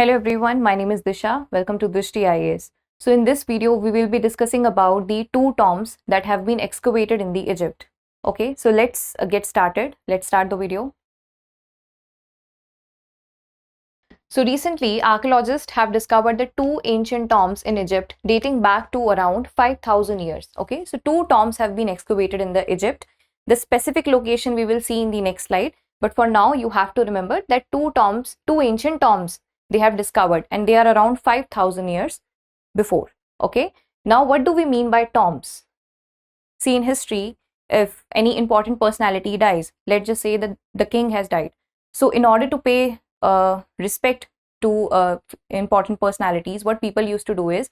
Hello everyone, my name is Disha. Welcome to Drishti IAS. So in this video, we will be discussing about the two tombs that have been excavated in the Egypt. Okay, so let's get started. Let's start the video. So recently, archaeologists have discovered the two ancient tombs in Egypt dating back to around 5,000 years. Okay, so two tombs have been excavated in the Egypt. The specific location we will see in the next slide. But for now, you have to remember that two ancient tombs they have discovered, and they are around 5,000 years before. Okay, now what do we mean by tombs? See, in history, if any important personality dies, let's just say that the king has died. So in order to pay respect to important personalities, what people used to do is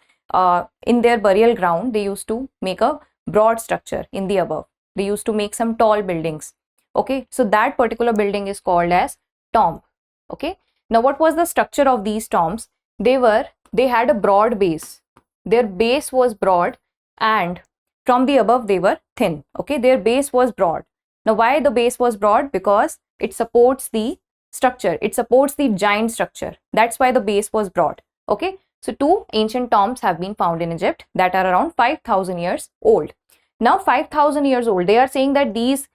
in their burial ground, they used to make a broad structure in the above. They used to make some tall buildings. Okay, so that particular building is called as tomb. Okay, now what was the structure of these tombs? They had a broad base. Their base was broad, and from the above they were thin. Okay, their base was broad. Now why the base was broad? Because it supports the structure. It supports the giant structure. That's why the base was broad. Okay, so two ancient tombs have been found in Egypt that are around 5,000 years old. Now 5,000 years old, they are saying that these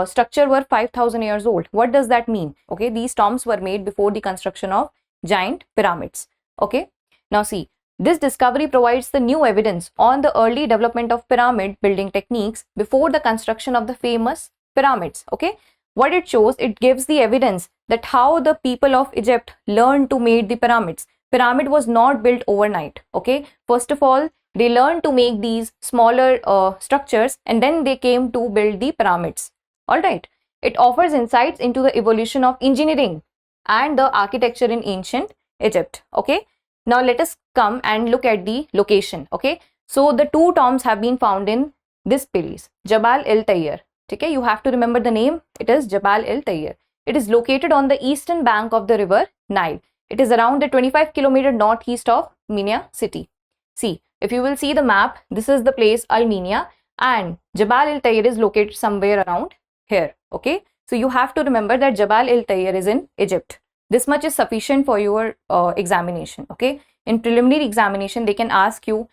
structure were 5,000 years old. What does that mean? Okay, these tombs were made before the construction of giant pyramids. Okay, now see, this discovery provides the new evidence on the early development of pyramid building techniques before the construction of the famous pyramids. Okay, what it shows, it gives the evidence that how the people of Egypt learned to make the pyramids. Pyramid was not built overnight. Okay, first of all, they learned to make these smaller structures, and then they came to build the pyramids. All right, it offers insights into the evolution of engineering and the architecture in ancient Egypt. Okay, now let us come and look at the location. Okay, so the two tombs have been found in this place, Jabal al-Tayr. Okay, you have to remember the name. It is Jabal al-Tayr. It is located on the eastern bank of the river Nile. It is around the 25-kilometer northeast of Minya city. See, if you will see the map, this is the place Al-Minya, and Jabal al-Tayr is located somewhere around here. Okay, so you have to remember that Jabal al-Tayr is in Egypt. This much is sufficient for your examination. Okay, in preliminary examination they can ask you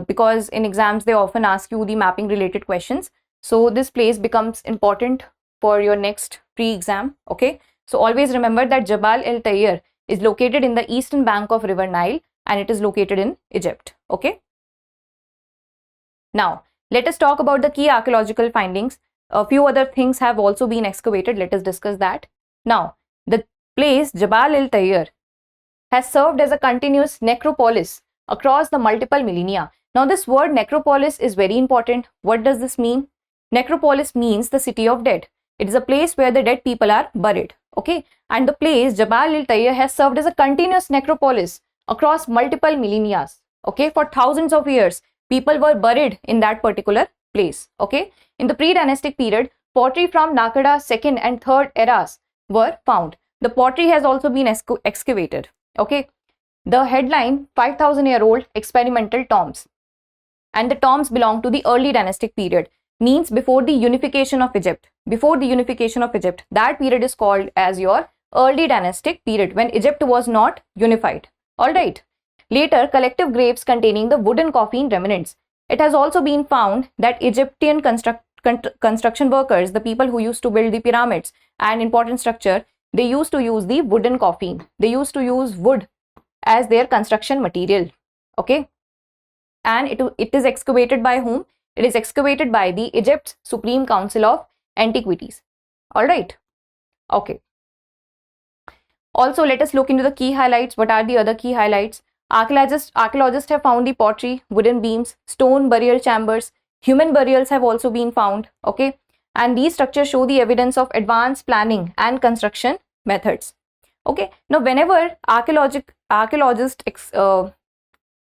because in exams they often ask you the mapping related questions. So this place becomes important for your next pre-exam. Okay, so always remember that Jabal al-Tayr is located in the eastern bank of river Nile, and it is located in Egypt. Okay, now let us talk about the key archaeological findings. A few other things have also been excavated. Let us discuss that. Now, the place Jabal al-Tayr has served as a continuous necropolis across the multiple millennia. Now, this word necropolis is very important. What does this mean? Necropolis means the city of dead. It is a place where the dead people are buried. Okay, and the place Jabal al-Tayr has served as a continuous necropolis across multiple millennia. Okay, for thousands of years, people were buried in that particular place. Okay, in the pre-dynastic period, pottery from Naqada 2nd and 3rd eras were found. The pottery has also been excavated. Okay, the headline 5,000-year-old experimental tombs, and the tombs belong to the early dynastic period, means before the unification of Egypt. Before the unification of Egypt, that period is called as your early dynastic period, when Egypt was not unified. All right. Later, collective graves containing the wooden coffin remnants. It has also been found that Egyptian construction workers, the people who used to build the pyramids and important structure, they used to use the wooden coffin. They used to use wood as their construction material. Okay, and it is excavated by whom? It is excavated by the Egypt's Supreme Council of Antiquities. All right. Okay. Also, let us look into the key highlights. What are the other key highlights? Archaeologists have found the pottery, wooden beams, stone burial chambers, human burials have also been found. Okay, and these structures show the evidence of advanced planning and construction methods. Okay, now whenever archaeologist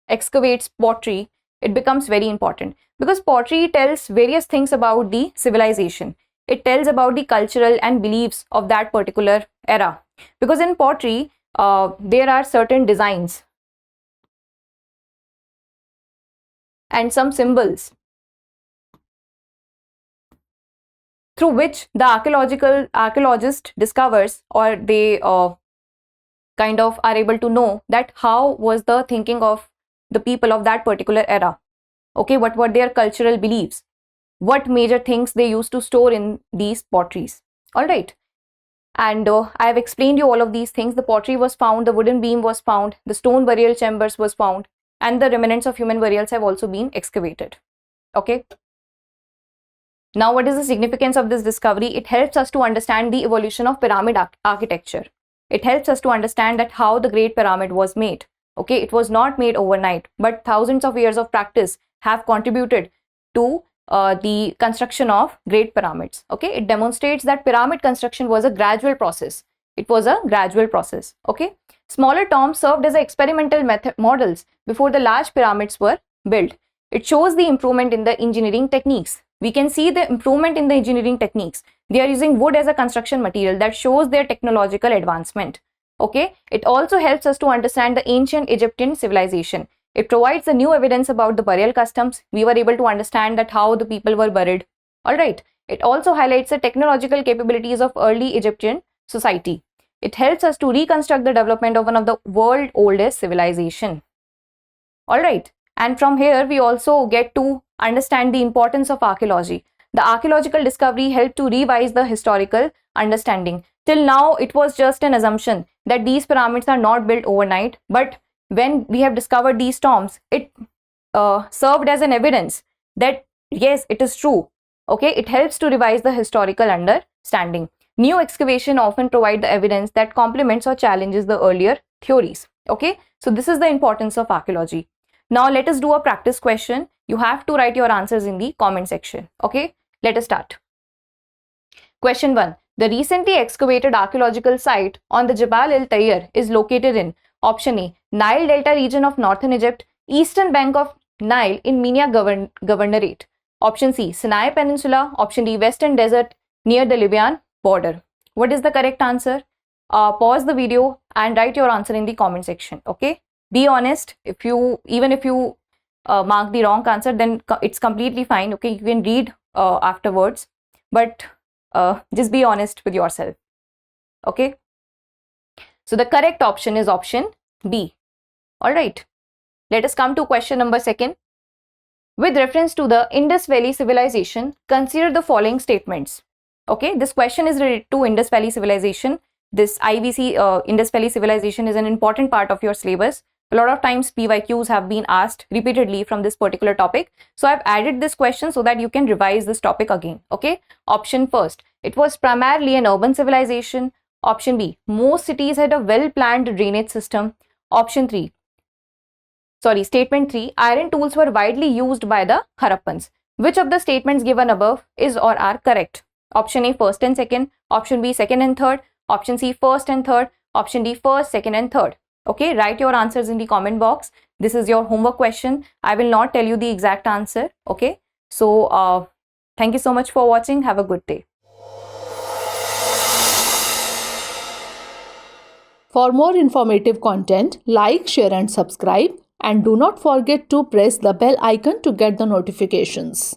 excavates pottery, it becomes very important because pottery tells various things about the civilization. It tells about the cultural and beliefs of that particular era, because in pottery there are certain designs and some symbols through which the archaeologist discovers, or they kind of are able to know that how was the thinking of the people of that particular era. Okay, what were their cultural beliefs? What major things they used to store in these potteries. All right. And I have explained you all of these things. The pottery was found, the wooden beam was found, the stone burial chambers was found, and the remnants of human burials have also been excavated. Okay. Now, what is the significance of this discovery? It helps us to understand the evolution of pyramid architecture. It helps us to understand that how the Great Pyramid was made. Okay, it was not made overnight, but thousands of years of practice have contributed to the construction of Great Pyramids. Okay, it demonstrates that pyramid construction was a gradual process. It was a gradual process. Okay, smaller tombs served as experimental models before the large pyramids were built. It shows the improvement in the engineering techniques. We can see the improvement in the engineering techniques. They are using wood as a construction material. That shows their technological advancement. Okay, it also helps us to understand the ancient Egyptian civilization. It provides the new evidence about the burial customs. We were able to understand that how the people were buried. All right. It also highlights the technological capabilities of early Egyptian society. It helps us to reconstruct the development of one of the world's oldest civilization. All right. And from here, we also get to understand the importance of archaeology. The archaeological discovery helped to revise the historical understanding. Till now, it was just an assumption that these pyramids are not built overnight, but when we have discovered these tombs, it served as an evidence that yes, it is true. Okay, it helps to revise the historical understanding. New excavation often provide the evidence that complements or challenges the earlier theories. Okay, so this is the importance of archaeology. Now let us do a practice question. You have to write your answers in the comment section. Okay, let us start. Question 1. The recently excavated archaeological site on the Jabal al-Tayr is located in option A, Nile Delta region of northern Egypt, eastern bank of Nile in Minya Governorate. Option C, Sinai Peninsula. Option D, Western Desert near the Libyan border. What is the correct answer? Pause the video and write your answer in the comment section. Okay, be honest. Even if you mark the wrong answer, then it's completely fine. Okay, you can read afterwards, but just be honest with yourself. Okay, so the correct option is option B. All right, let us come to question number 2. With reference to the Indus Valley civilization, consider the following statements. Okay, this question is related to Indus Valley civilization. This IVC Indus Valley civilization is an important part of your syllabus. A lot of times PYQs have been asked repeatedly from this particular topic. So I've added this question so that you can revise this topic again. Okay, option first, it was primarily an urban civilization. Option B, most cities had a well-planned drainage system. Option 3, statement 3, iron tools were widely used by the Harappans. Which of the statements given above is or are correct? Option A, first and second. Option B, second and third. Option C, first and third. Option D, first, second and third. Okay, write your answers in the comment box. This is your homework question. I will not tell you the exact answer. Okay, so thank you so much for watching. Have a good day. For more informative content, like, share and subscribe, and do not forget to press the bell icon to get the notifications.